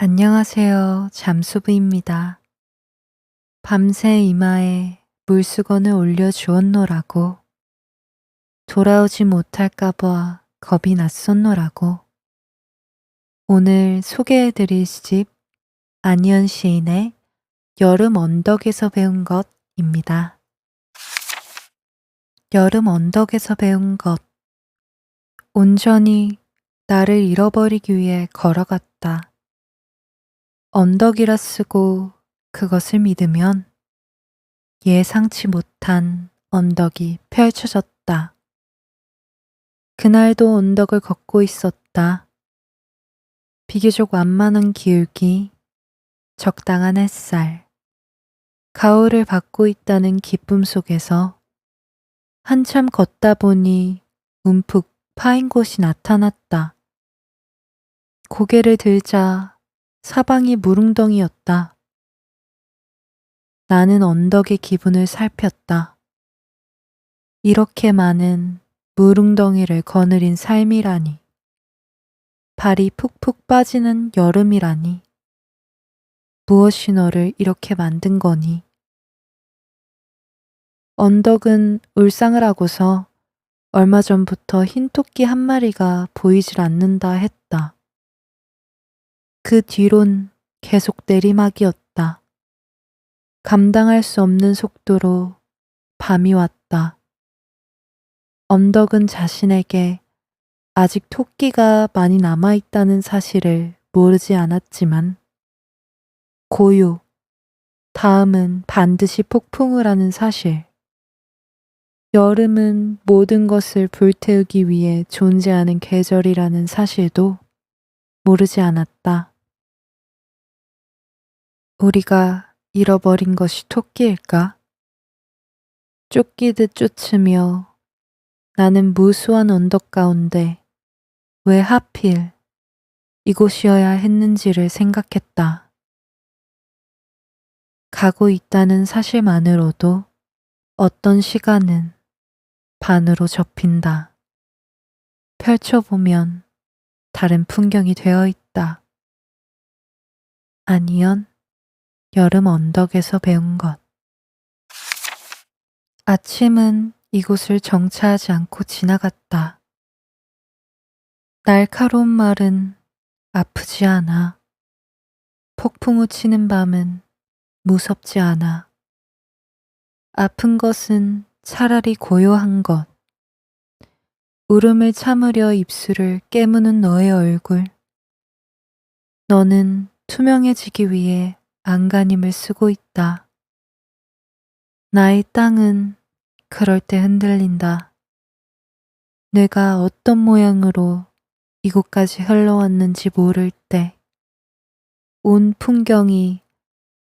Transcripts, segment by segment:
안녕하세요. 잠수부입니다. 밤새 이마에 물수건을 올려주었노라고. 돌아오지 못할까봐 겁이 났었노라고. 오늘 소개해드릴 시집 안희연 시인의 여름 언덕에서 배운 것입니다. 여름 언덕에서 배운 것. 온전히 나를 잃어버리기 위해 걸어갔다. 언덕이라 쓰고 그것을 믿으면 예상치 못한 언덕이 펼쳐졌다. 그날도 언덕을 걷고 있었다. 비교적 완만한 기울기, 적당한 햇살, 가을을 받고 있다는 기쁨 속에서 한참 걷다 보니 움푹 파인 곳이 나타났다. 고개를 들자 사방이 무릉덩이였다. 나는 언덕의 기분을 살폈다. 이렇게 많은 무릉덩이를 거느린 삶이라니. 발이 푹푹 빠지는 여름이라니. 무엇이 너를 이렇게 만든 거니? 언덕은 울상을 하고서 얼마 전부터 흰 토끼 한 마리가 보이질 않는다 했다. 그 뒤론 계속 내리막이었다. 감당할 수 없는 속도로 밤이 왔다. 언덕은 자신에게 아직 토끼가 많이 남아있다는 사실을 모르지 않았지만 고요, 다음은 반드시 폭풍을 하는 사실. 여름은 모든 것을 불태우기 위해 존재하는 계절이라는 사실도 모르지 않았다. 우리가 잃어버린 것이 토끼일까? 쫓기듯 쫓으며 나는 무수한 언덕 가운데 왜 하필 이곳이어야 했는지를 생각했다. 가고 있다는 사실만으로도 어떤 시간은 반으로 접힌다. 펼쳐보면 다른 풍경이 되어 있다. 안희연, 여름 언덕에서 배운 것. 아침은 이곳을 정차하지 않고 지나갔다. 날카로운 말은 아프지 않아. 폭풍우 치는 밤은 무섭지 않아. 아픈 것은 차라리 고요한 것. 울음을 참으려 입술을 깨무는 너의 얼굴. 너는 투명해지기 위해 안간힘을 쓰고 있다. 나의 땅은 그럴 때 흔들린다. 내가 어떤 모양으로 이곳까지 흘러왔는지 모를 때, 온 풍경이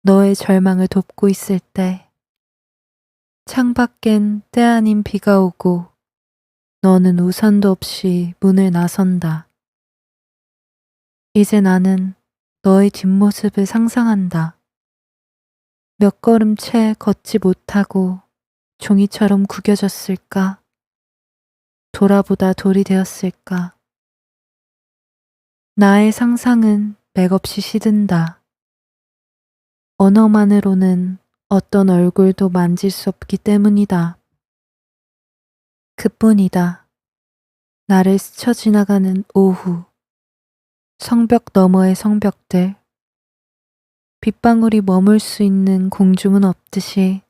너의 절망을 돕고 있을 때, 창밖엔 때 아닌 비가 오고 너는 우산도 없이 문을 나선다. 이제 나는 너의 뒷모습을 상상한다. 몇 걸음 채 걷지 못하고 종이처럼 구겨졌을까? 돌아보다 돌이 되었을까? 나의 상상은 맥없이 시든다. 언어만으로는 어떤 얼굴도 만질 수 없기 때문이다. 그뿐이다. 나를 스쳐 지나가는 오후. 성벽 너머의 성벽들. 빗방울이 머물 수 있는 공중은 없듯이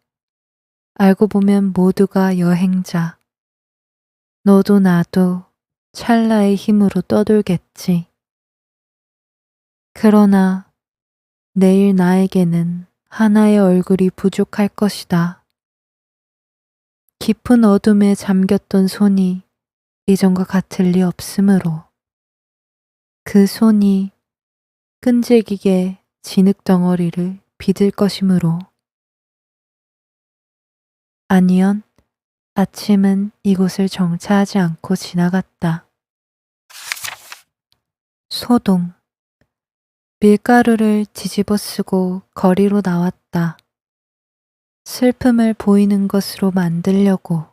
알고 보면 모두가 여행자. 너도 나도 찰나의 힘으로 떠돌겠지. 그러나 내일 나에게는 하나의 얼굴이 부족할 것이다. 깊은 어둠에 잠겼던 손이 이전과 같을 리 없으므로 그 손이 끈질기게 진흙덩어리를 비들 것이므로. 안희연, 아침은 이곳을 정차하지 않고 지나갔다. 소동. 밀가루를 뒤집어 쓰고 거리로 나왔다. 슬픔을 보이는 것으로 만들려고.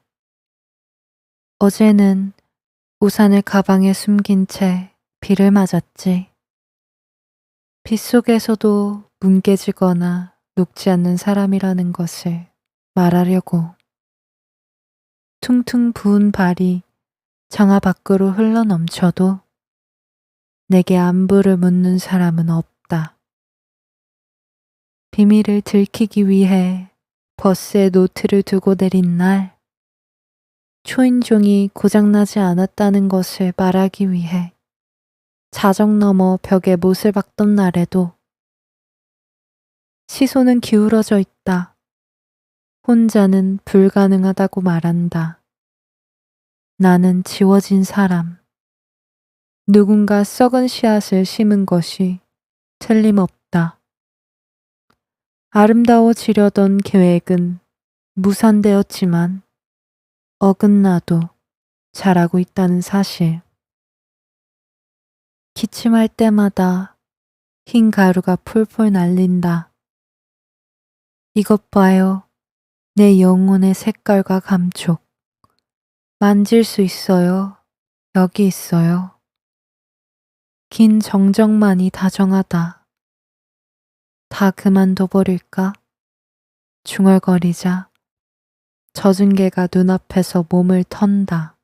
어제는 우산을 가방에 숨긴 채 비를 맞았지. 빗속에서도 뭉개지거나 녹지 않는 사람이라는 것을 말하려고 퉁퉁 부은 발이 장화 밖으로 흘러넘쳐도 내게 안부를 묻는 사람은 없다. 비밀을 들키기 위해 버스에 노트를 두고 내린 날, 초인종이 고장나지 않았다는 것을 말하기 위해 자정 넘어 벽에 못을 박던 날에도 시소는 기울어져 있다. 혼자는 불가능하다고 말한다. 나는 지워진 사람. 누군가 썩은 씨앗을 심은 것이 틀림없다. 아름다워지려던 계획은 무산되었지만 어긋나도 잘하고 있다는 사실. 기침할 때마다 흰 가루가 풀풀 날린다. 이것 봐요. 내 영혼의 색깔과 감촉. 만질 수 있어요. 여기 있어요. 긴 정적만이 다정하다. 다 그만둬버릴까? 중얼거리자 젖은 개가 눈앞에서 몸을 턴다.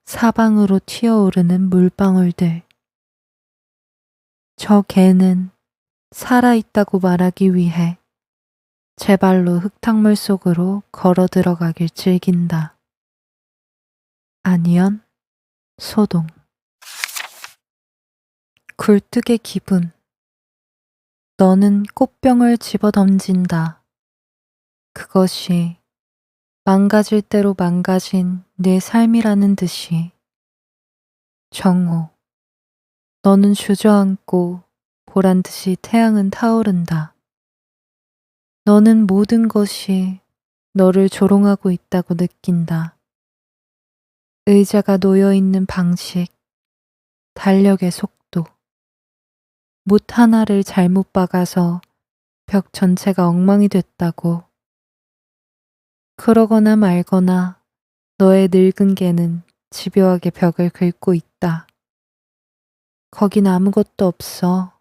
사방으로 튀어오르는 물방울들. 저 개는 살아있다고 말하기 위해 제 발로 흙탕물 속으로 걸어 들어가길 즐긴다. 아니연, 소동. 굴뚝의 기분. 너는 꽃병을 집어 던진다. 그것이 망가질 대로 망가진 내 삶이라는 듯이. 정오. 너는 주저앉고 보란 듯이 태양은 타오른다. 너는 모든 것이 너를 조롱하고 있다고 느낀다. 의자가 놓여있는 방식, 달력의 속도. 못 하나를 잘못 박아서 벽 전체가 엉망이 됐다고. 그러거나 말거나 너의 늙은 개는 집요하게 벽을 긁고 있다. 거긴 아무것도 없어.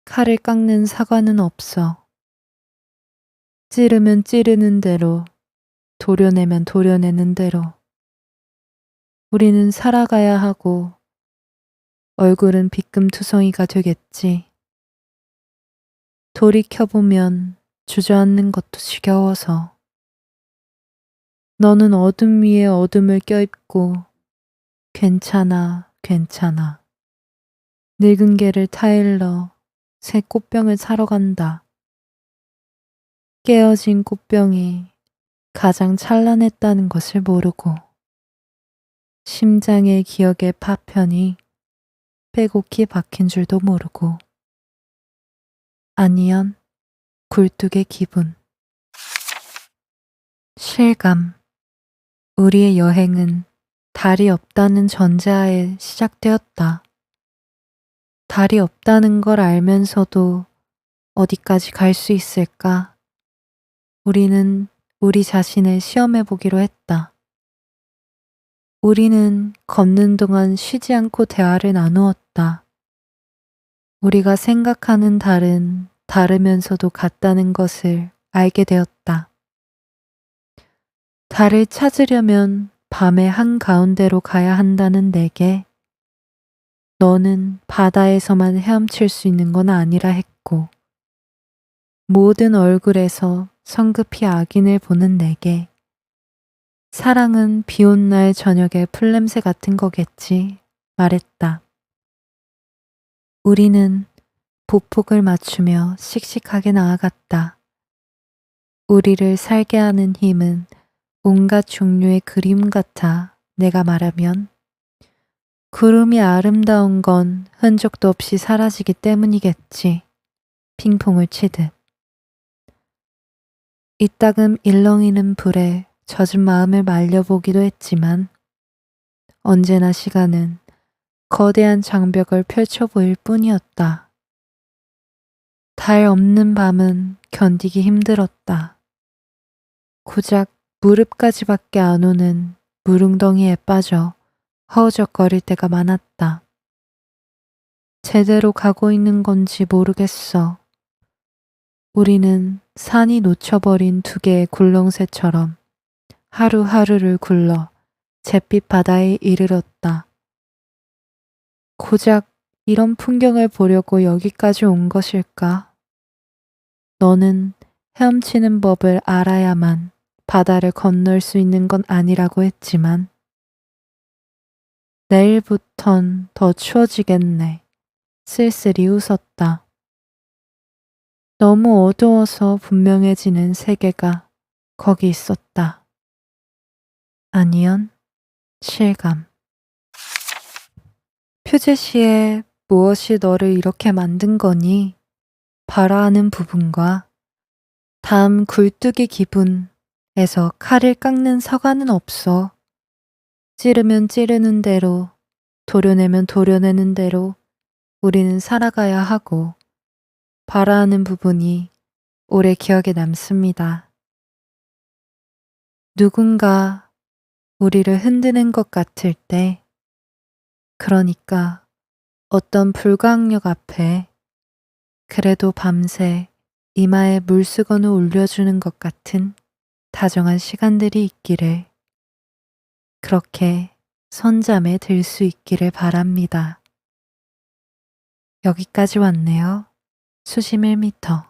칼을 깎는 사과는 없어. 찌르면 찌르는 대로, 도려내면 도려내는 대로. 우리는 살아가야 하고 얼굴은 빗금투성이가 되겠지. 돌이켜보면 주저앉는 것도 지겨워서. 너는 어둠 위에 어둠을 껴입고 괜찮아, 괜찮아. 늙은 개를 타일러 새 꽃병을 사러 간다. 깨어진 꽃병이 가장 찬란했다는 것을 모르고 심장의 기억의 파편이 빼곡히 박힌 줄도 모르고. 아니연, 굴뚝의 기분. 실감. 우리의 여행은 달이 없다는 전제하에 시작되었다. 달이 없다는 걸 알면서도 어디까지 갈 수 있을까? 우리는 우리 자신을 시험해 보기로 했다. 우리는 걷는 동안 쉬지 않고 대화를 나누었다. 우리가 생각하는 달은 다르면서도 같다는 것을 알게 되었다. 달을 찾으려면 밤의 한가운데로 가야 한다는 내게 너는 바다에서만 헤엄칠 수 있는 건 아니라 했고, 모든 얼굴에서 성급히 악인을 보는 내게 사랑은 비 온 날 저녁의 풀냄새 같은 거겠지 말했다. 우리는 보폭을 맞추며 씩씩하게 나아갔다. 우리를 살게 하는 힘은 온갖 종류의 그림 같아 내가 말하면 구름이 아름다운 건 흔적도 없이 사라지기 때문이겠지. 핑퐁을 치듯. 이따금 일렁이는 불에 젖은 마음을 말려보기도 했지만 언제나 시간은 거대한 장벽을 펼쳐 보일 뿐이었다. 달 없는 밤은 견디기 힘들었다. 고작 무릎까지밖에 안 오는 물웅덩이에 빠져 허우적거릴 때가 많았다. 제대로 가고 있는 건지 모르겠어. 우리는 산이 놓쳐버린 두 개의 굴렁쇠처럼 하루하루를 굴러 잿빛 바다에 이르렀다. 고작 이런 풍경을 보려고 여기까지 온 것일까? 너는 헤엄치는 법을 알아야만 바다를 건널 수 있는 건 아니라고 했지만 내일부턴 더 추워지겠네. 쓸쓸히 웃었다. 너무 어두워서 분명해지는 세계가 거기 있었다. 아니연, 실감. 표제시에 무엇이 너를 이렇게 만든 거니? 바라하는 부분과 다음 굴뚝의 기분에서 칼을 깎는 서가는 없어. 찌르면 찌르는 대로, 도려내면 도려내는 대로 우리는 살아가야 하고 바라하는 부분이 오래 기억에 남습니다. 누군가 우리를 흔드는 것 같을 때, 그러니까 어떤 불가항력 앞에 그래도 밤새 이마에 물수건을 올려주는 것 같은 다정한 시간들이 있기를, 그렇게 선잠에 들 수 있기를 바랍니다. 여기까지 왔네요. 수심 1m.